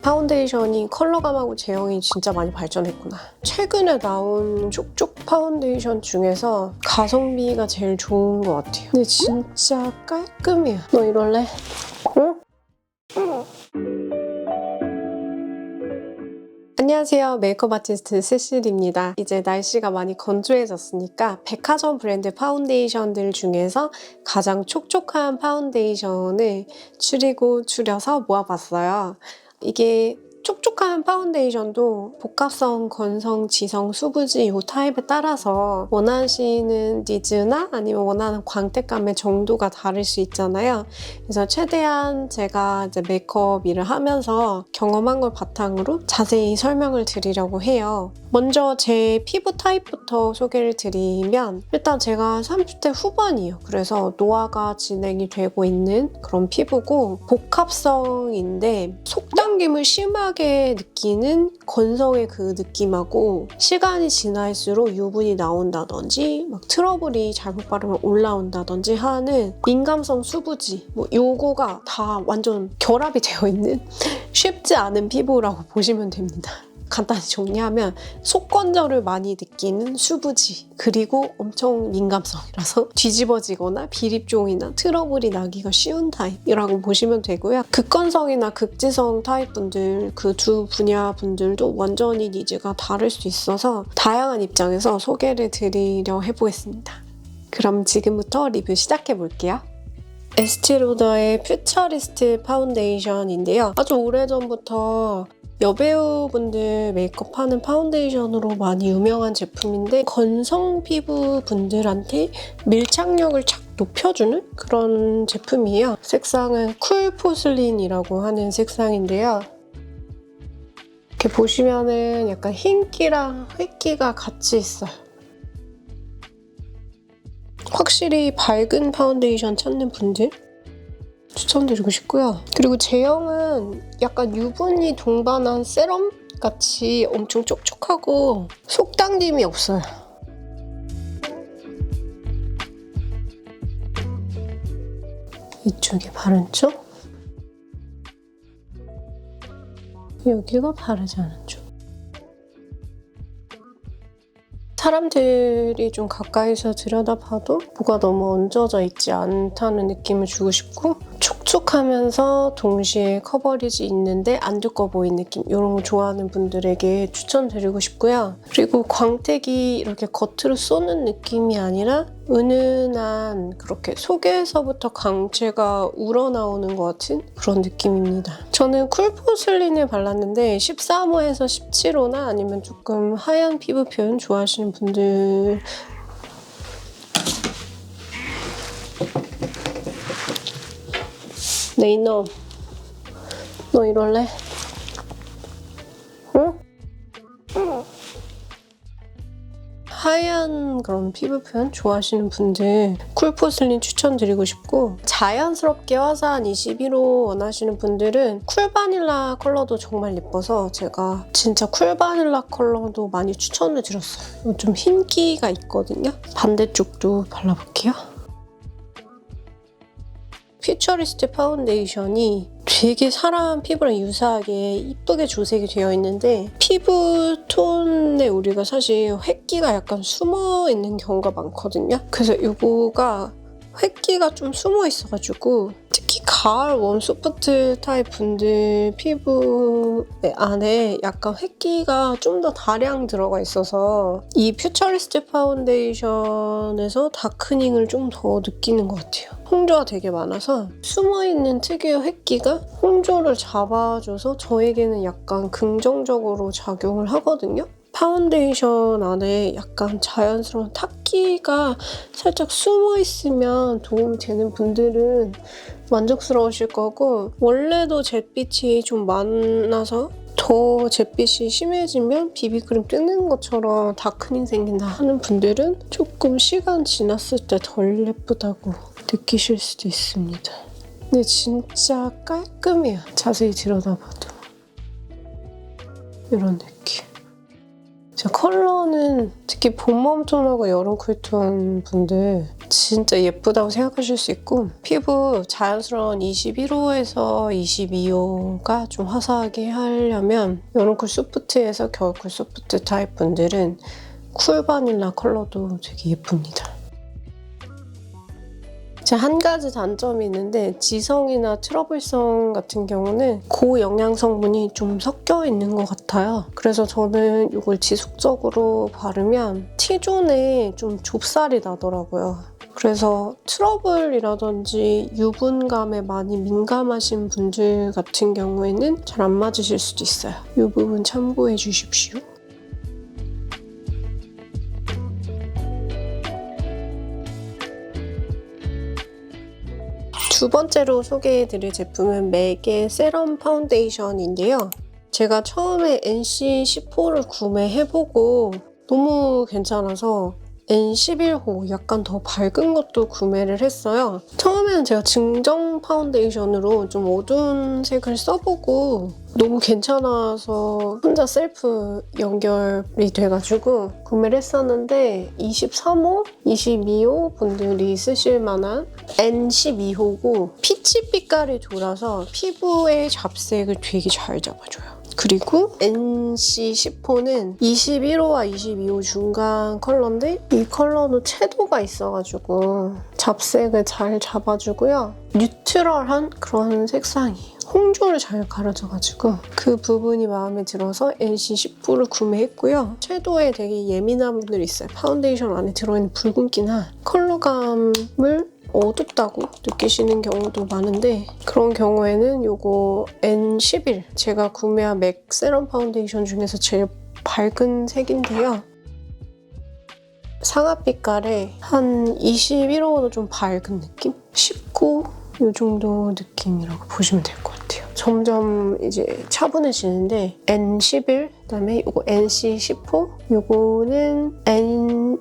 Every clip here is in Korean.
파운데이션이 컬러감하고 제형이 진짜 많이 발전했구나. 최근에 나온 쪽쪽 파운데이션 중에서 가성비가 제일 좋은 것 같아요. 근데 진짜 깔끔해요. 너 이럴래? 응? 안녕하세요. 메이크업 아티스트 세실입니다. 이제 날씨가 많이 건조해졌으니까 백화점 브랜드 파운데이션들 중에서 가장 촉촉한 파운데이션을 줄여서 모아봤어요. 이게 촉촉한 파운데이션도 복합성, 건성, 지성, 수부지 이 타입에 따라서 원하시는 니즈나 아니면 원하는 광택감의 정도가 다를 수 있잖아요. 그래서 최대한 제가 이제 메이크업 일을 하면서 경험한 걸 바탕으로 자세히 설명을 드리려고 해요. 먼저 제 피부 타입부터 소개를 드리면 일단 제가 30대 후반이에요. 그래서 노화가 진행이 되고 있는 그런 피부고 복합성인데 속당김을 심하게 느끼는 건성의 그 느낌하고 시간이 지날수록 유분이 나온다든지 막 트러블이 잘못 바르면 올라온다든지 하는 민감성 수부지 요거가 다 완전 결합이 되어 있는 쉽지 않은 피부라고 보시면 됩니다. 간단히 정리하면 속건조를 많이 느끼는 수부지 그리고 엄청 민감성이라서 뒤집어지거나 비립종이나 트러블이 나기가 쉬운 타입이라고 보시면 되고요. 극건성이나 극지성 타입 분들 그 두 분야 분들도 완전히 니즈가 다를 수 있어서 다양한 입장에서 소개를 드리려 해보겠습니다. 그럼 지금부터 리뷰 시작해 볼게요. 에스티로더의 퓨처리스트 파운데이션인데요. 아주 오래전부터 여배우분들 메이크업하는 파운데이션으로 많이 유명한 제품인데 건성 피부 분들한테 밀착력을 착 높여주는 그런 제품이에요. 색상은 쿨 포슬린이라고 하는 색상인데요. 이렇게 보시면은 약간 흰기랑 회기가 같이 있어요. 확실히 밝은 파운데이션 찾는 분들 추천드리고 싶고요. 그리고 제형은 약간 유분이 동반한 세럼 같이 엄청 촉촉하고 속당김이 없어요. 이쪽이 바른 쪽, 여기가 바르지 않은 쪽. 사람들이 좀 가까이서 들여다봐도 뭐가 너무 얹어져 있지 않다는 느낌을 주고 싶고 촉촉하면서 동시에 커버리지 있는데 안 두꺼워 보이는 느낌 이런 거 좋아하는 분들에게 추천드리고 싶고요. 그리고 광택이 이렇게 겉으로 쏘는 느낌이 아니라 은은한 그렇게 속에서부터 광채가 우러나오는 것 같은 그런 느낌입니다. 저는 쿨포슬린을 발랐는데 13호에서 17호나 아니면 조금 하얀 피부 표현 좋아하시는 분들 네 이놈 너 이럴래? 응? 하얀 그런 피부 표현 좋아하시는 분들 쿨포슬린 추천드리고 싶고 자연스럽게 화사한 21호 원하시는 분들은 쿨바닐라 컬러도 정말 예뻐서 제가 진짜 쿨바닐라 컬러도 많이 추천을 드렸어요. 좀 흰기가 있거든요. 반대쪽도 발라볼게요. 퓨처리스트 파운데이션이 되게 사람 피부랑 유사하게 이쁘게 조색이 되어 있는데 피부 톤에 우리가 사실 획기가 약간 숨어 있는 경우가 많거든요. 그래서 이거가 획기가 좀 숨어 있어가지고 특히 가을 웜 소프트 타입 분들 피부 안에 약간 획기가 좀 더 다량 들어가 있어서 이 퓨처리스트 파운데이션에서 다크닝을 좀 더 느끼는 것 같아요. 홍조가 되게 많아서 숨어있는 특유의 획기가 홍조를 잡아줘서 저에게는 약간 긍정적으로 작용을 하거든요. 파운데이션 안에 약간 자연스러운 탁기가 살짝 숨어있으면 도움이 되는 분들은 만족스러우실 거고 원래도 잿빛이 좀 많아서 더 잿빛이 심해지면 비비크림 뜨는 것처럼 다크닝 생긴다 하는 분들은 조금 시간 지났을 때 덜 예쁘다고 느끼실 수도 있습니다. 근데 진짜 깔끔해요. 자세히 들여다봐도 이런 느낌. 자, 컬러는 특히 봄 웜톤하고 여름 쿨톤 분들 진짜 예쁘다고 생각하실 수 있고 피부 자연스러운 21호에서 22호가 좀 화사하게 하려면 여름쿨 소프트에서 겨울쿨 소프트 타입 분들은 쿨 바닐라 컬러도 되게 예쁩니다. 한 가지 단점이 있는데 지성이나 트러블성 같은 경우는 고영양 성분이 좀 섞여 있는 것 같아요. 그래서 저는 이걸 지속적으로 바르면 T존에 좀 좁쌀이 나더라고요. 그래서 트러블이라든지 유분감에 많이 민감하신 분들 같은 경우에는 잘 안 맞으실 수도 있어요. 이 부분 참고해 주십시오. 두 번째로 소개해드릴 제품은 맥의 세럼 파운데이션인데요. 제가 처음에 NC10호를 구매해보고 너무 괜찮아서 N11호 약간 더 밝은 것도 구매를 했어요. 처음에는 제가 증정 파운데이션으로 좀 어두운 색을 써보고 너무 괜찮아서 혼자 셀프 연결이 돼가지고 구매를 했었는데 23호, 22호 분들이 쓰실 만한 N12호고 피치 빛깔이 돌아서 피부의 잡색을 되게 잘 잡아줘요. 그리고 NC10호는 21호와 22호 중간 컬러인데 이 컬러도 채도가 있어가지고 잡색을 잘 잡아주고요. 뉴트럴한 그런 색상이에요. 홍조를 잘 가려져가지고 그 부분이 마음에 들어서 NC10호를 구매했고요. 채도에 되게 예민한 분들이 있어요. 파운데이션 안에 들어있는 붉은기나 컬러감을 어둡다고 느끼시는 경우도 많은데 그런 경우에는 이거 N11 제가 구매한 맥 세럼 파운데이션 중에서 제일 밝은 색인데요. 상아 빛깔에 한 21호도 좀 밝은 느낌? 19? 이 정도 느낌이라고 보시면 될 것 같아요. 점점 이제 차분해지는데 N11, 그다음에 이거 NC10호, 이거는 N12.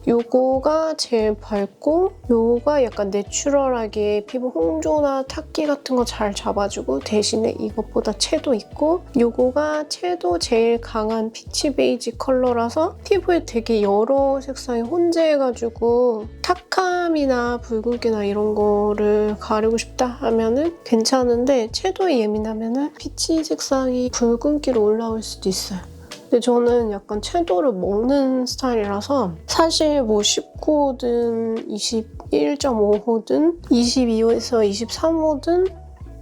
요거가 제일 밝고 요거가 약간 내추럴하게 피부 홍조나 탁기 같은 거 잘 잡아주고 대신에 이것보다 채도 있고 요거가 채도 제일 강한 피치 베이지 컬러라서 피부에 되게 여러 색상이 혼재해가지고 탁함이나 붉은기나 이런 거를 가리고 싶다 하면은 괜찮은데 채도에 예민하면은 피치 색상이 붉은기로 올라올 수도 있어요. 근데 저는 약간 채도를 먹는 스타일이라서 사실 뭐 19호든 21.5호든 22호에서 23호든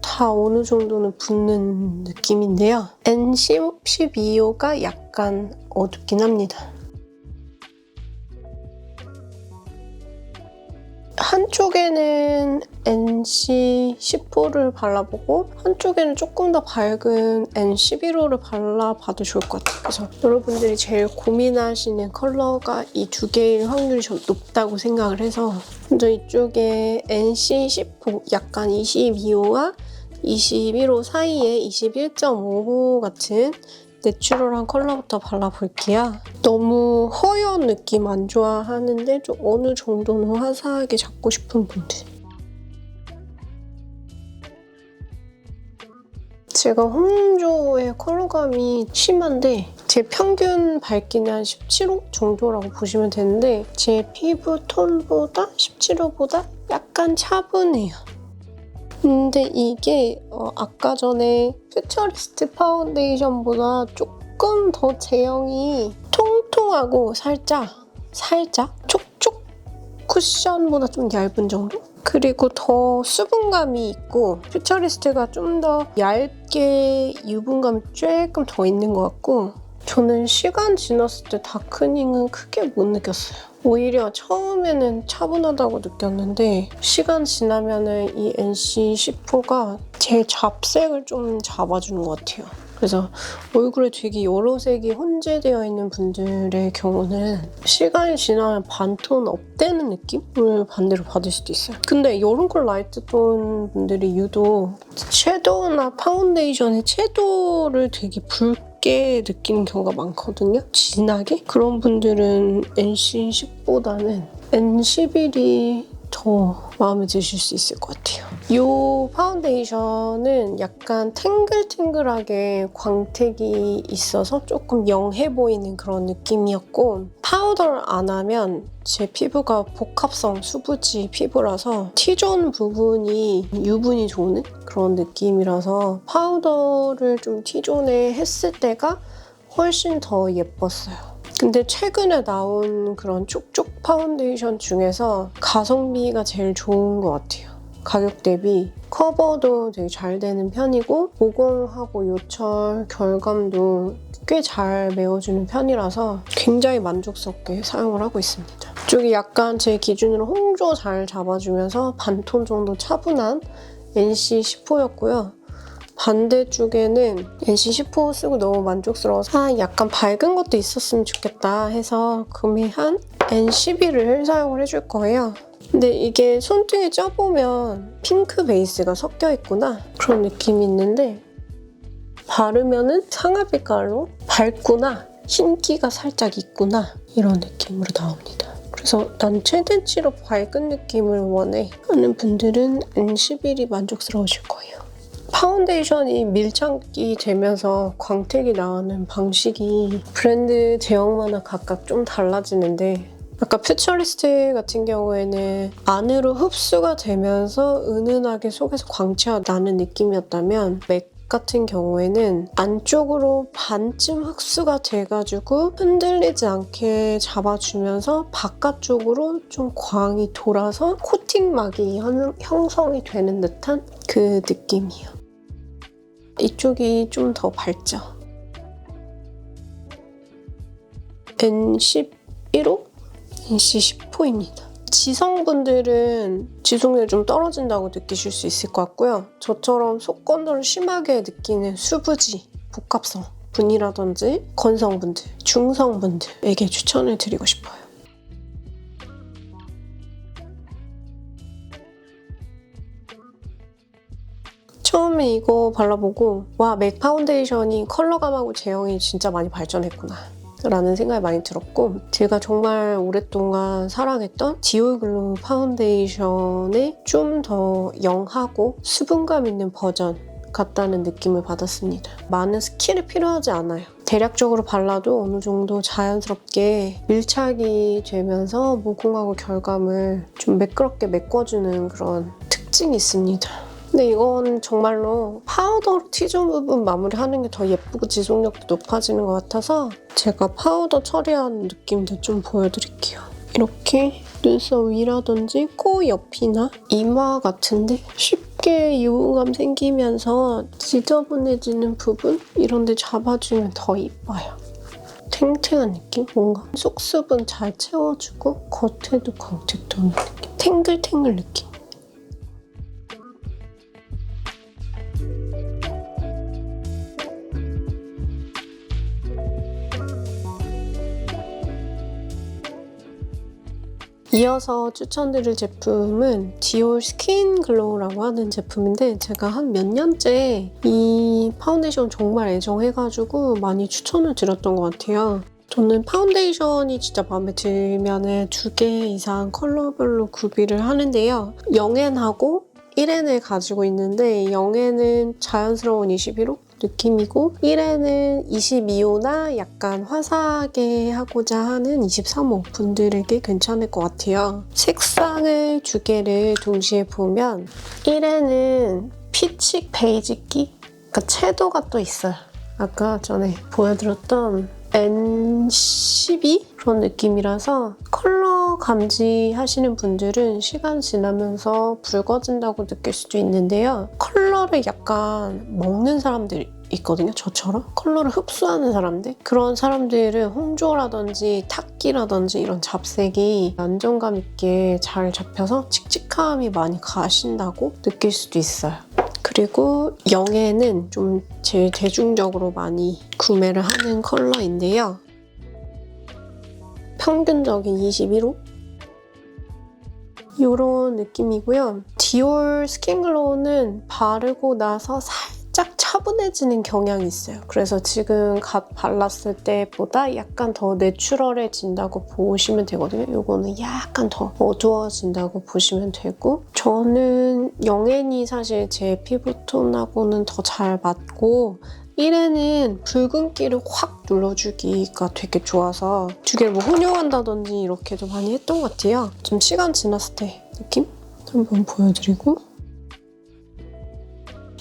다 어느 정도는 붙는 느낌인데요. N12호가 약간 어둡긴 합니다. 한쪽에는 NC10호를 발라보고 한쪽에는 조금 더 밝은 N11호를 발라봐도 좋을 것 같아요. 그래서 여러분들이 제일 고민하시는 컬러가 이 두 개일 확률이 좀 높다고 생각을 해서 먼저 이쪽에 NC10호 약간 22호와 21호 사이에 21.5호 같은 내추럴한 컬러부터 발라볼게요. 너무 허연 느낌 안 좋아하는데 좀 어느 정도는 화사하게 잡고 싶은 분들. 제가 홍조의 컬러감이 심한데 제 평균 밝기는 한 17호 정도라고 보시면 되는데 제 피부 톤보다 17호보다 약간 차분해요. 근데 이게 아까 전에 퓨처리스트 파운데이션보다 조금 더 제형이 통통하고 살짝 촉촉 쿠션보다 좀 얇은 정도? 그리고 더 수분감이 있고 퓨처리스트가 좀 더 얇게 유분감이 조금 더 있는 것 같고 저는 시간 지났을 때 다크닝은 크게 못 느꼈어요. 오히려 처음에는 차분하다고 느꼈는데 시간 지나면은 이 NC10호가 제 잡색을 좀 잡아주는 것 같아요. 그래서 얼굴에 되게 여러 색이 혼재되어 있는 분들의 경우는 시간이 지나면 반톤 업되는 느낌을 반대로 받을 수도 있어요. 근데 여름쿨 라이트톤 분들이 유독 섀도우나 파운데이션의 채도를 되게 붉게 느끼는 경우가 많거든요. 진하게? 그런 분들은 NC10보다는 N11이 더 마음에 드실 수 있을 것 같아요. 이 파운데이션은 약간 탱글탱글하게 광택이 있어서 조금 영해 보이는 그런 느낌이었고, 파우더를 안 하면 제 피부가 복합성 수부지 피부라서 T존 부분이 유분이 도는 그런 느낌이라서 파우더를 좀 T존에 했을 때가 훨씬 더 예뻤어요. 근데 최근에 나온 그런 촉촉 파운데이션 중에서 가성비가 제일 좋은 것 같아요. 가격 대비 커버도 되게 잘 되는 편이고 모공하고 요철 결감도 꽤 잘 메워주는 편이라서 굉장히 만족스럽게 사용을 하고 있습니다. 이쪽이 약간 제 기준으로 홍조 잘 잡아주면서 반톤 정도 차분한 NC10호였고요. 반대쪽에는 NC10호 쓰고 너무 만족스러워서 약간 밝은 것도 있었으면 좋겠다 해서 구매한 N11을 사용을 해줄 거예요. 근데 이게 손등에 쪄보면 핑크 베이스가 섞여 있구나 그런 느낌이 있는데 바르면은 상아빛깔로 밝구나, 흰기가 살짝 있구나 이런 느낌으로 나옵니다. 그래서 난 최대치로 밝은 느낌을 원해 하는 분들은 N11이 만족스러우실 거예요. 파운데이션이 밀착이 되면서 광택이 나오는 방식이 브랜드 제형마다 각각 좀 달라지는데 아까 퓨처리스트 같은 경우에는 안으로 흡수가 되면서 은은하게 속에서 광채가 나는 느낌이었다면 맥 같은 경우에는 안쪽으로 반쯤 흡수가 돼가지고 흔들리지 않게 잡아주면서 바깥쪽으로 좀 광이 돌아서 코팅막이 형성이 되는 듯한 그 느낌이에요. 이쪽이 좀 더 밝죠? N11호? NC10호입니다. 지성분들은 지속력이 좀 떨어진다고 느끼실 수 있을 것 같고요. 저처럼 속건조를 심하게 느끼는 수부지, 복합성 분이라든지 건성분들, 중성분들에게 추천을 드리고 싶어요. 처음에 이거 발라보고 와, 맥 파운데이션이 컬러감하고 제형이 진짜 많이 발전했구나 라는 생각이 많이 들었고 제가 정말 오랫동안 사랑했던 디올 글로우 파운데이션의 좀 더 영하고 수분감 있는 버전 같다는 느낌을 받았습니다. 많은 스킬이 필요하지 않아요. 대략적으로 발라도 어느 정도 자연스럽게 밀착이 되면서 모공하고 결감을 좀 매끄럽게 메꿔주는 그런 특징이 있습니다. 근데 이건 정말로 파우더로 T존 부분 마무리하는 게 더 예쁘고 지속력도 높아지는 것 같아서 제가 파우더 처리한 느낌도 좀 보여드릴게요. 이렇게 눈썹 위라든지 코 옆이나 이마 같은데 쉽게 유분감 생기면서 지저분해지는 부분 이런 데 잡아주면 더 이뻐요. 탱탱한 느낌? 뭔가 속수분 잘 채워주고 겉에도 광택 도는 느낌. 탱글탱글 느낌. 이어서 추천드릴 제품은 디올 스킨 글로우라고 하는 제품인데 제가 한 몇 년째 이 파운데이션 정말 애정해가지고 많이 추천을 드렸던 것 같아요. 저는 파운데이션이 진짜 마음에 들면 2개 이상 컬러별로 구비를 하는데요. 0N하고 1N을 가지고 있는데 0N은 자연스러운 21호 느낌이고 1N은 22호나 약간 화사하게 하고자 하는 23호 분들에게 괜찮을 것 같아요. 색상을 2개를 동시에 보면 1N은 피치 베이지기? 그러니까 채도가 또 있어요. 아까 전에 보여드렸던 N12? 그런 느낌이라서 컬러 감지하시는 분들은 시간 지나면서 붉어진다고 느낄 수도 있는데요. 컬러를 약간 먹는 사람들이 있거든요. 저처럼 컬러를 흡수하는 사람들 그런 사람들은 홍조라든지 탁기라든지 이런 잡색이 안정감 있게 잘 잡혀서 칙칙함이 많이 가신다고 느낄 수도 있어요. 그리고 0N은 좀 제일 대중적으로 많이 구매를 하는 컬러인데요. 평균적인 21호? 이런 느낌이고요. 디올 스킨글로우는 바르고 나서 살짝 차분해지는 경향이 있어요. 그래서 지금 갓 발랐을 때보다 약간 더 내추럴해진다고 보시면 되거든요. 이거는 약간 더 어두워진다고 보시면 되고, 저는 영앤이 사실 제 피부톤하고는 더 잘 맞고, 1회는 붉은기를 확 눌러주기가 되게 좋아서 두 개를 뭐 혼용한다든지 이렇게도 많이 했던 것 같아요. 좀 시간 지났을 때 느낌? 한번 보여드리고,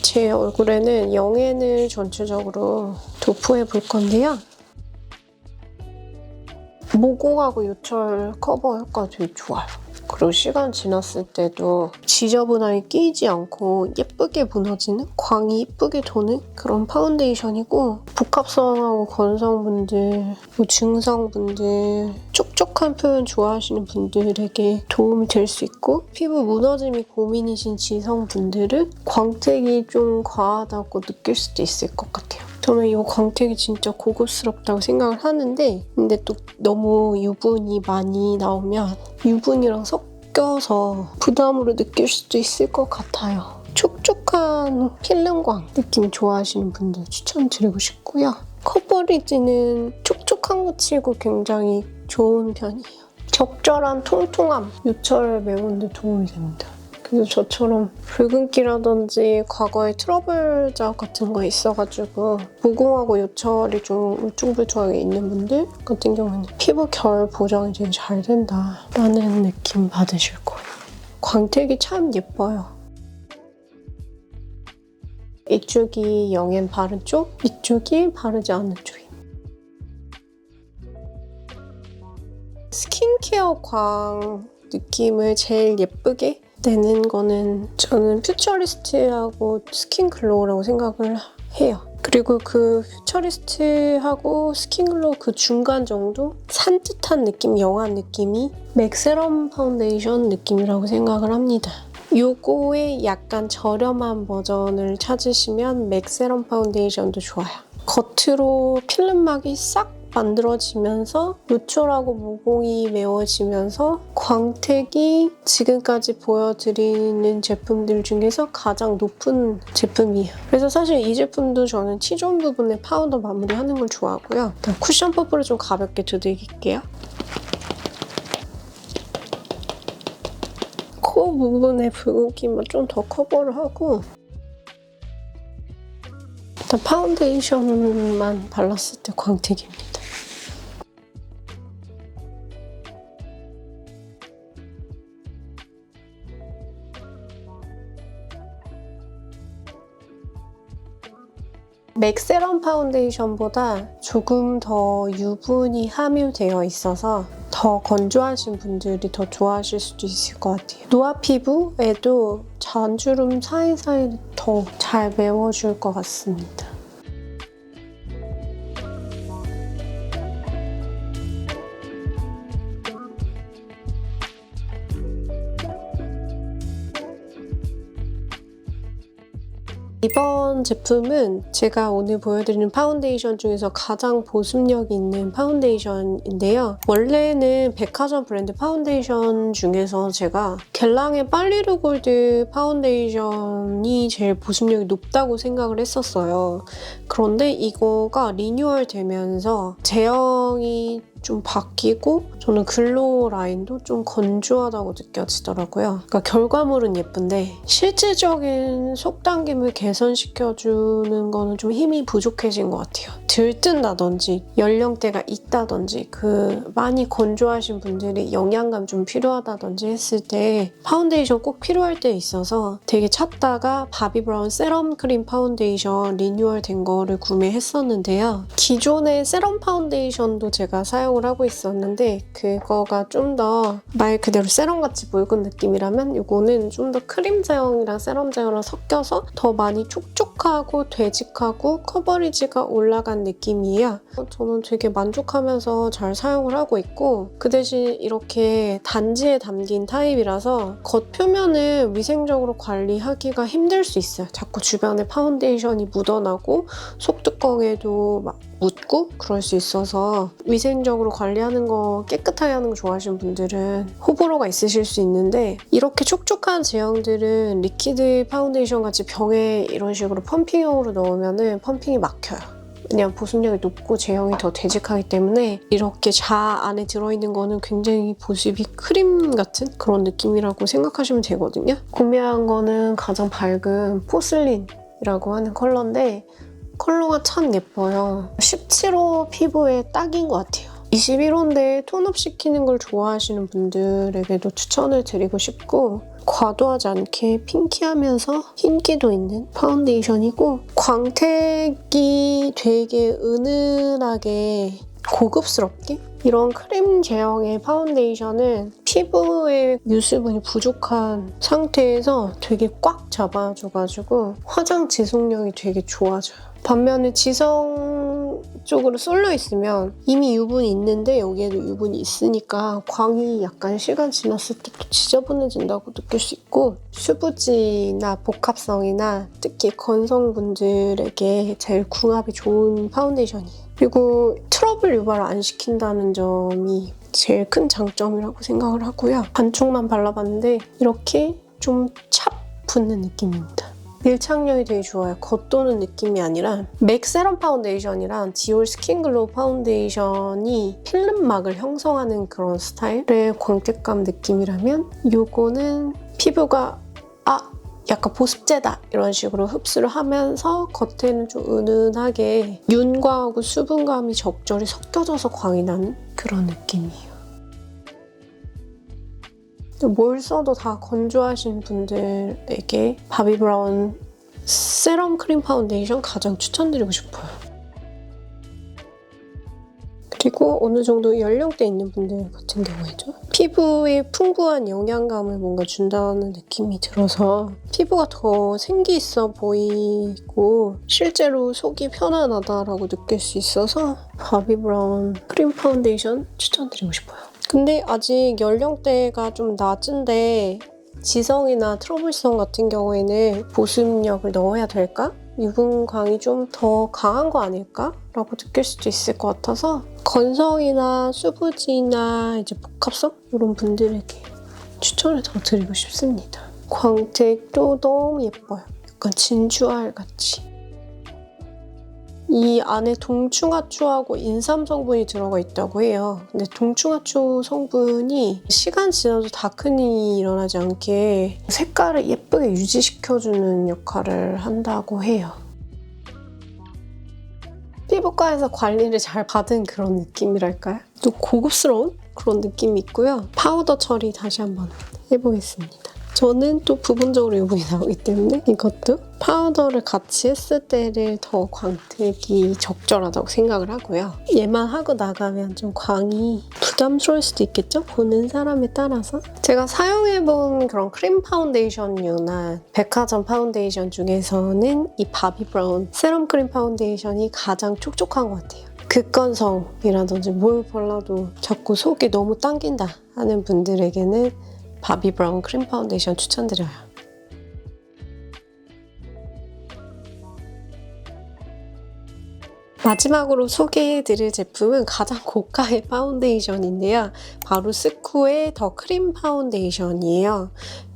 제 얼굴에는 영앤을 전체적으로 도포해 볼 건데요. 모공하고 요철 커버 효과가 되게 좋아요. 그리고 시간 지났을 때도 지저분함이 끼지 않고 예쁘게 무너지는, 광이 예쁘게 도는 그런 파운데이션이고, 복합성하고 건성분들, 뭐 증성분들, 촉촉한 표현 좋아하시는 분들에게 도움이 될 수 있고, 피부 무너짐이 고민이신 지성분들은 광택이 좀 과하다고 느낄 수도 있을 것 같아요. 저는 이 광택이 진짜 고급스럽다고 생각을 하는데, 근데 또 너무 유분이 많이 나오면 유분이랑 섞여서 부담으로 느낄 수도 있을 것 같아요. 촉촉한 필름광 느낌 좋아하시는 분들 추천드리고 싶고요. 커버리지는 촉촉한 거 치고 굉장히 좋은 편이에요. 적절한 통통함, 요철 매운데 도움이 됩니다. 그래서 저처럼 붉은기라든지 과거에 트러블 자국 같은 거 있어가지고 모공하고 요철이 좀 울퉁불퉁하게 있는 분들 같은 경우는 피부 결 보정이 되게 잘 된다라는 느낌 받으실 거예요. 광택이 참 예뻐요. 이쪽이 영앤 바른 쪽, 이쪽이 바르지 않은 쪽입니다. 스킨케어 광 느낌을 제일 예쁘게 내는 거는 저는 퓨처리스트하고 스킨글로우라고 생각을 해요. 그리고 그 퓨처리스트하고 스킨글로우 그 중간 정도? 산뜻한 느낌, 영한 느낌이 맥세럼 파운데이션 느낌이라고 생각을 합니다. 요거의 약간 저렴한 버전을 찾으시면 맥세럼 파운데이션도 좋아요. 겉으로 필름막이 싹 만들어지면서 요철하고 모공이 메워지면서 광택이 지금까지 보여드리는 제품들 중에서 가장 높은 제품이에요. 그래서 사실 이 제품도 저는 T존 부분에 파우더 마무리하는 걸 좋아하고요. 일단 쿠션 퍼프를 좀 가볍게 두들길게요. 코 부분에 붉은기만 좀 더 커버를 하고, 일단 파운데이션만 발랐을 때 광택입니다. 맥세럼 파운데이션보다 조금 더 유분이 함유되어 있어서 더 건조하신 분들이 더 좋아하실 수도 있을 것 같아요. 노화 피부에도 잔주름 사이사이 더 잘 메워줄 것 같습니다. 이번 제품은 제가 오늘 보여드리는 파운데이션 중에서 가장 보습력이 있는 파운데이션인데요. 원래는 백화점 브랜드 파운데이션 중에서 제가 겔랑의 빨리르 골드 파운데이션이 제일 보습력이 높다고 생각을 했었어요. 그런데 이거가 리뉴얼 되면서 제형이 좀 바뀌고 저는 글로우 라인도 좀 건조하다고 느껴지더라고요. 그러니까 결과물은 예쁜데 실질적인 속당김을 개선시켜주는 거는 좀 힘이 부족해진 것 같아요. 들뜬다든지 연령대가 있다든지 그 많이 건조하신 분들이 영양감 좀 필요하다든지 했을 때 파운데이션 꼭 필요할 때 있어서 되게 찾다가 바비 브라운 세럼 크림 파운데이션 리뉴얼 된 거를 구매했었는데요. 기존의 세럼 파운데이션도 제가 사용을 하고 있었는데 그거가 좀 더 말 그대로 세럼같이 묽은 느낌이라면 이거는 좀 더 크림 제형이랑 세럼 제형이랑 섞여서 더 많이 촉촉하고 되직하고 커버리지가 올라간 느낌이에요. 저는 되게 만족하면서 잘 사용을 하고 있고 그 대신 이렇게 단지에 담긴 타입이라서 겉표면을 위생적으로 관리하기가 힘들 수 있어요. 자꾸 주변에 파운데이션이 묻어나고 속뚜껑에도 막 묻고 그럴 수 있어서 위생적으로 전체적으로 관리하는 거 깨끗하게 하는 거 좋아하시는 분들은 호불호가 있으실 수 있는데 이렇게 촉촉한 제형들은 리퀴드 파운데이션 같이 병에 이런 식으로 펌핑용으로 넣으면 펌핑이 막혀요. 왜냐면 보습력이 높고 제형이 더 되직하기 때문에 이렇게 자 안에 들어있는 거는 굉장히 보습이 크림 같은 그런 느낌이라고 생각하시면 되거든요. 구매한 거는 가장 밝은 포슬린이라고 하는 컬러인데 컬러가 참 예뻐요. 17호 피부에 딱인 것 같아요. 21호인데 톤업 시키는 걸 좋아하시는 분들에게도 추천을 드리고 싶고 과도하지 않게 핑키하면서 흰기도 있는 파운데이션이고 광택이 되게 은은하게 고급스럽게 이런 크림 제형의 파운데이션은 피부에 유수분이 부족한 상태에서 되게 꽉 잡아줘가지고 화장 지속력이 되게 좋아져요. 반면에 지성 쪽으로 쏠려 있으면 이미 유분이 있는데 여기에도 유분이 있으니까 광이 약간 시간 지났을 때 또 지저분해진다고 느낄 수 있고 수부지나 복합성이나 특히 건성분들에게 제일 궁합이 좋은 파운데이션이에요. 그리고 트러블 유발을 안 시킨다는 점이 제일 큰 장점이라고 생각을 하고요. 반쪽만 발라봤는데 이렇게 좀 찹 붙는 느낌입니다. 밀착력이 되게 좋아요. 겉도는 느낌이 아니라 맥 세럼 파운데이션이랑 디올 스킨글로우 파운데이션이 필름막을 형성하는 그런 스타일의 광택감 느낌이라면 이거는 피부가 약간 보습제다 이런 식으로 흡수를 하면서 겉에는 좀 은은하게 윤광하고 수분감이 적절히 섞여져서 광이 나는 그런 느낌이에요. 뭘 써도 다 건조하신 분들에게 바비브라운 세럼 크림 파운데이션 가장 추천드리고 싶어요. 그리고 어느 정도 연령대 있는 분들 같은 경우에죠. 피부에 풍부한 영양감을 뭔가 준다는 느낌이 들어서 피부가 더 생기 있어 보이고 실제로 속이 편안하다라고 느낄 수 있어서 바비브라운 크림 파운데이션 추천드리고 싶어요. 근데 아직 연령대가 좀 낮은데 지성이나 트러블성 같은 경우에는 보습력을 넣어야 될까? 유분광이 좀 더 강한 거 아닐까? 라고 느낄 수도 있을 것 같아서 건성이나 수부지나 이제 복합성? 이런 분들에게 추천을 더 드리고 싶습니다. 광택도 너무 예뻐요. 약간 진주알 같이. 이 안에 동충하초하고 인삼 성분이 들어가 있다고 해요. 근데 동충하초 성분이 시간 지나도 다크닝이 일어나지 않게 색깔을 예쁘게 유지시켜주는 역할을 한다고 해요. 피부과에서 관리를 잘 받은 그런 느낌이랄까요? 또 고급스러운 그런 느낌이 있고요. 파우더 처리 다시 한번 해보겠습니다. 저는 또 부분적으로 유분이 나오기 때문에 이것도 파우더를 같이 했을 때를 더 광택이 적절하다고 생각을 하고요. 얘만 하고 나가면 좀 광이 부담스러울 수도 있겠죠? 보는 사람에 따라서. 제가 사용해본 그런 크림 파운데이션류나 백화점 파운데이션 중에서는 이 바비브라운 세럼 크림 파운데이션이 가장 촉촉한 것 같아요. 극건성이라든지 뭘 발라도 자꾸 속이 너무 당긴다 하는 분들에게는 바비브라운 크림 파운데이션 추천드려요. 마지막으로 소개해드릴 제품은 가장 고가의 파운데이션인데요. 바로 스쿠의 더 크림 파운데이션이에요.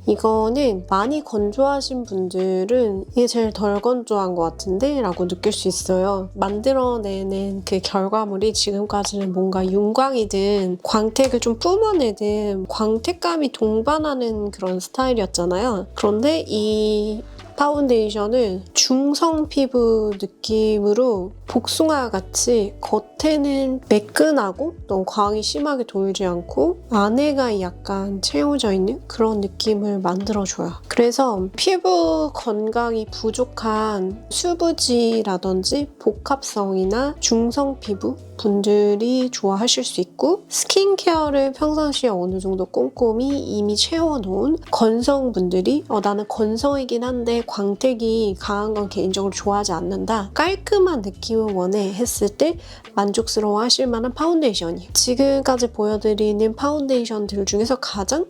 이거는 많이 건조하신 분들은 이게 제일 덜 건조한 것 같은데 라고 느낄 수 있어요. 만들어내는 그 결과물이 지금까지는 뭔가 윤광이든 광택을 좀 뿜어내든 광택감이 동반하는 그런 스타일이었잖아요. 그런데 이 파운데이션은 중성 피부 느낌으로 복숭아같이 겉에는 매끈하고 너무 광이 심하게 돌지 않고 안에가 약간 채워져 있는 그런 느낌을 만들어줘요. 그래서 피부 건강이 부족한 수부지라든지 복합성이나 중성 피부 분들이 좋아하실 수 있고 스킨케어를 평상시에 어느 정도 꼼꼼히 이미 채워놓은 건성분들이 나는 건성이긴 한데 광택이 강한 건 개인적으로 좋아하지 않는다. 깔끔한 느낌을 원해 했을 때 만족스러워 하실 만한 파운데이션이에요. 지금까지 보여드리는 파운데이션들 중에서 가장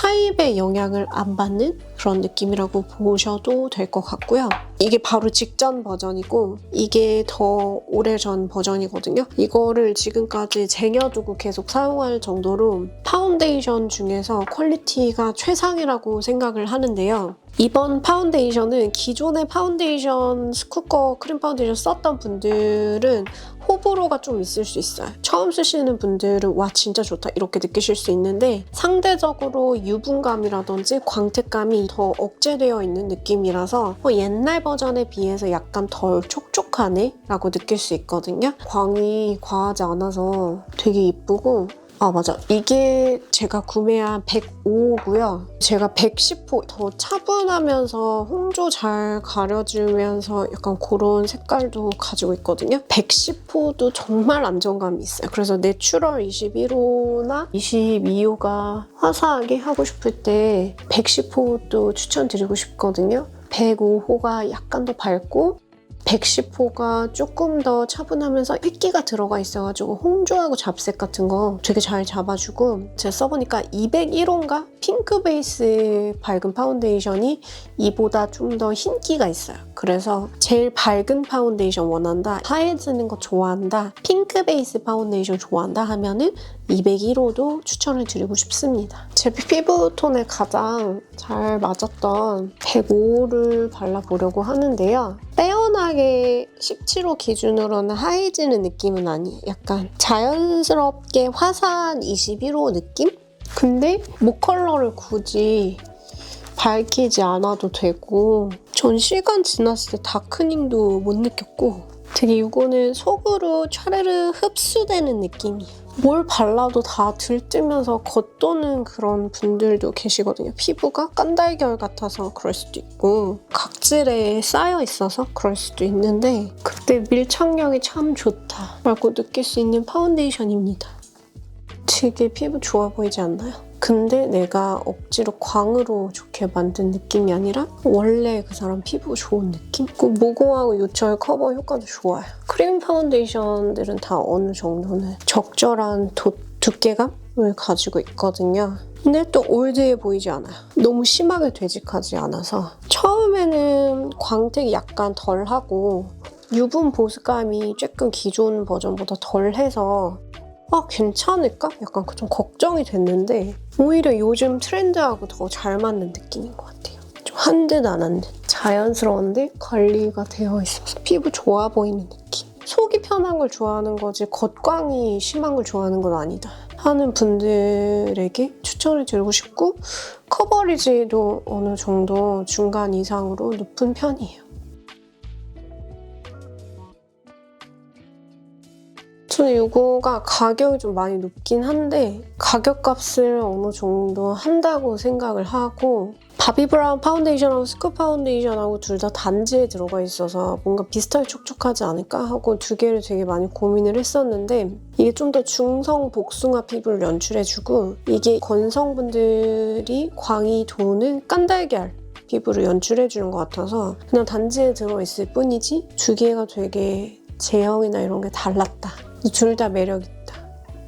타입의 영향을 안 받는 그런 느낌이라고 보셔도 될 것 같고요. 이게 바로 직전 버전이고 이게 더 오래전 버전이거든요. 이거를 지금까지 쟁여두고 계속 사용할 정도로 파운데이션 중에서 퀄리티가 최상이라고 생각을 하는데요. 이번 파운데이션은 기존의 파운데이션 스쿠커 크림 파운데이션 썼던 분들은 호불호가 좀 있을 수 있어요. 처음 쓰시는 분들은 와 진짜 좋다 이렇게 느끼실 수 있는데 상대적으로 유분감이라든지 광택감이 더 억제되어 있는 느낌이라서 옛날 버전에 비해서 약간 덜 촉촉하네 라고 느낄 수 있거든요. 광이 과하지 않아서 되게 이쁘고 아 맞아, 이게 제가 구매한 105호고요. 제가 110호 더 차분하면서 홍조 잘 가려주면서 약간 그런 색깔도 가지고 있거든요. 110호도 정말 안정감이 있어요. 그래서 내추럴 21호나 22호가 화사하게 하고 싶을 때 110호도 추천드리고 싶거든요. 105호가 약간 더 밝고 110호가 조금 더 차분하면서 획기가 들어가 있어가지고 홍조하고 잡색 같은 거 되게 잘 잡아주고 제가 써보니까 201호인가? 핑크 베이스 밝은 파운데이션이 이보다 좀 더 흰기가 있어요. 그래서 제일 밝은 파운데이션 원한다, 하얘지는 거 좋아한다, 핑크 베이스 파운데이션 좋아한다 하면은 201호도 추천을 드리고 싶습니다. 제 피부 톤에 가장 잘 맞았던 105호를 발라보려고 하는데요. 빼어나게 17호 기준으로는 하얘지는 느낌은 아니에요. 약간 자연스럽게 화사한 21호 느낌? 근데 목 컬러를 굳이 밝히지 않아도 되고 전 시간 지났을 때 다크닝도 못 느꼈고 되게 이거는 속으로 차르르 흡수되는 느낌이에요. 뭘 발라도 다 들뜨면서 겉도는 그런 분들도 계시거든요. 피부가 깐달걀 같아서 그럴 수도 있고 각질에 쌓여 있어서 그럴 수도 있는데 그때 밀착력이 참 좋다라고 느낄 수 있는 파운데이션입니다. 되게 피부 좋아 보이지 않나요? 근데 내가 억지로 광으로 좋게 만든 느낌이 아니라 원래 그 사람 피부 좋은 느낌? 그 모공하고 요철 커버 효과도 좋아요. 크림 파운데이션들은 다 어느 정도는 적절한 두께감을 가지고 있거든요. 근데 또 올드해 보이지 않아요. 너무 심하게 되직하지 않아서 처음에는 광택이 약간 덜하고 유분 보습감이 조금 기존 버전보다 덜해서 괜찮을까? 약간 좀 걱정이 됐는데 오히려 요즘 트렌드하고 더 잘 맞는 느낌인 것 같아요. 좀 한 듯 안 한 듯. 자연스러운데 관리가 되어 있어서 피부 좋아 보이는 느낌. 속이 편한 걸 좋아하는 거지 겉광이 심한 걸 좋아하는 건 아니다 하는 분들에게 추천을 드리고 싶고 커버리지도 어느 정도 중간 이상으로 높은 편이에요. 저는 이거가 가격이 좀 많이 높긴 한데 가격값을 어느 정도 한다고 생각을 하고 바비브라운 파운데이션하고 스쿠 파운데이션하고 둘 다 단지에 들어가 있어서 뭔가 비슷하게 촉촉하지 않을까 하고 두 개를 되게 많이 고민을 했었는데 이게 좀 더 중성 복숭아 피부를 연출해주고 이게 건성분들이 광이 도는 깐달걀 피부를 연출해주는 것 같아서 그냥 단지에 들어있을 뿐이지 두 개가 되게 제형이나 이런 게 달랐다. 둘 다 매력있다.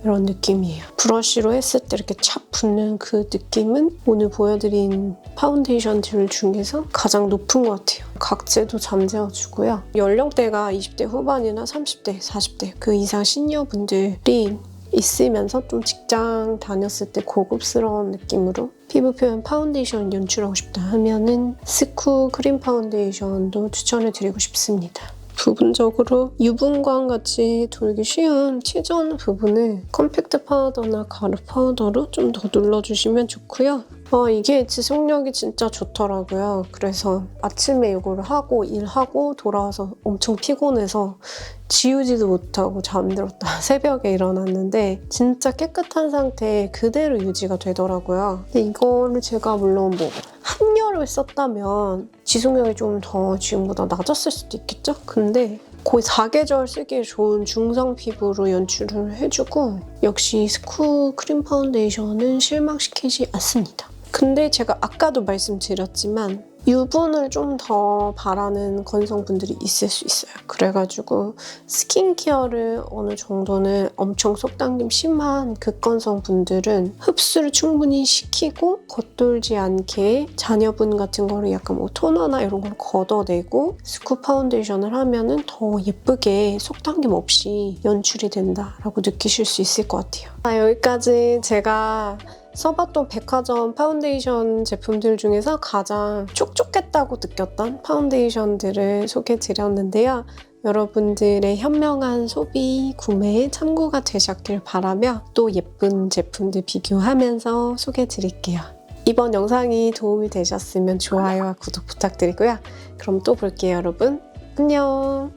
이런 느낌이에요. 브러쉬로 했을 때 이렇게 착 붙는 그 느낌은 오늘 보여드린 파운데이션들 중에서 가장 높은 것 같아요. 각재도 잠재워주고요. 연령대가 20대 후반이나 30대, 40대 그 이상 시니어분들이 있으면서 좀 직장 다녔을 때 고급스러운 느낌으로 피부 표현 파운데이션 연출하고 싶다 하면은 스쿠 크림 파운데이션도 추천을 드리고 싶습니다. 부분적으로 유분광 같이 돌기 쉬운 T존 부분을 컴팩트 파우더나 가루 파우더로 좀 더 눌러주시면 좋고요. 이게 지속력이 진짜 좋더라고요. 그래서 아침에 이걸 하고 일하고 돌아와서 엄청 피곤해서 지우지도 못하고 잠들었다 새벽에 일어났는데 진짜 깨끗한 상태 그대로 유지가 되더라고요. 근데 이거를 제가 물론 한여름에 썼다면 지속력이 좀 더 지금보다 낮았을 수도 있겠죠? 근데 거의 4계절 쓰기에 좋은 중성 피부로 연출을 해주고 역시 스쿠 크림 파운데이션은 실망시키지 않습니다. 근데 제가 아까도 말씀드렸지만 유분을 좀 더 바라는 건성분들이 있을 수 있어요. 그래가지고 스킨케어를 어느 정도는 엄청 속당김 심한 극건성 분들은 흡수를 충분히 시키고 겉돌지 않게 잔여분 같은 거를 약간 뭐 토너나 이런 걸 걷어내고 스쿠 파운데이션을 하면은 더 예쁘게 속당김 없이 연출이 된다라고 느끼실 수 있을 것 같아요. 여기까지 제가 써봤던 백화점 파운데이션 제품들 중에서 가장 촉촉했다고 느꼈던 파운데이션들을 소개해드렸는데요. 여러분들의 현명한 소비, 구매에 참고가 되셨길 바라며 또 예쁜 제품들 비교하면서 소개해드릴게요. 이번 영상이 도움이 되셨으면 좋아요와 구독 부탁드리고요. 그럼 또 볼게요, 여러분. 안녕!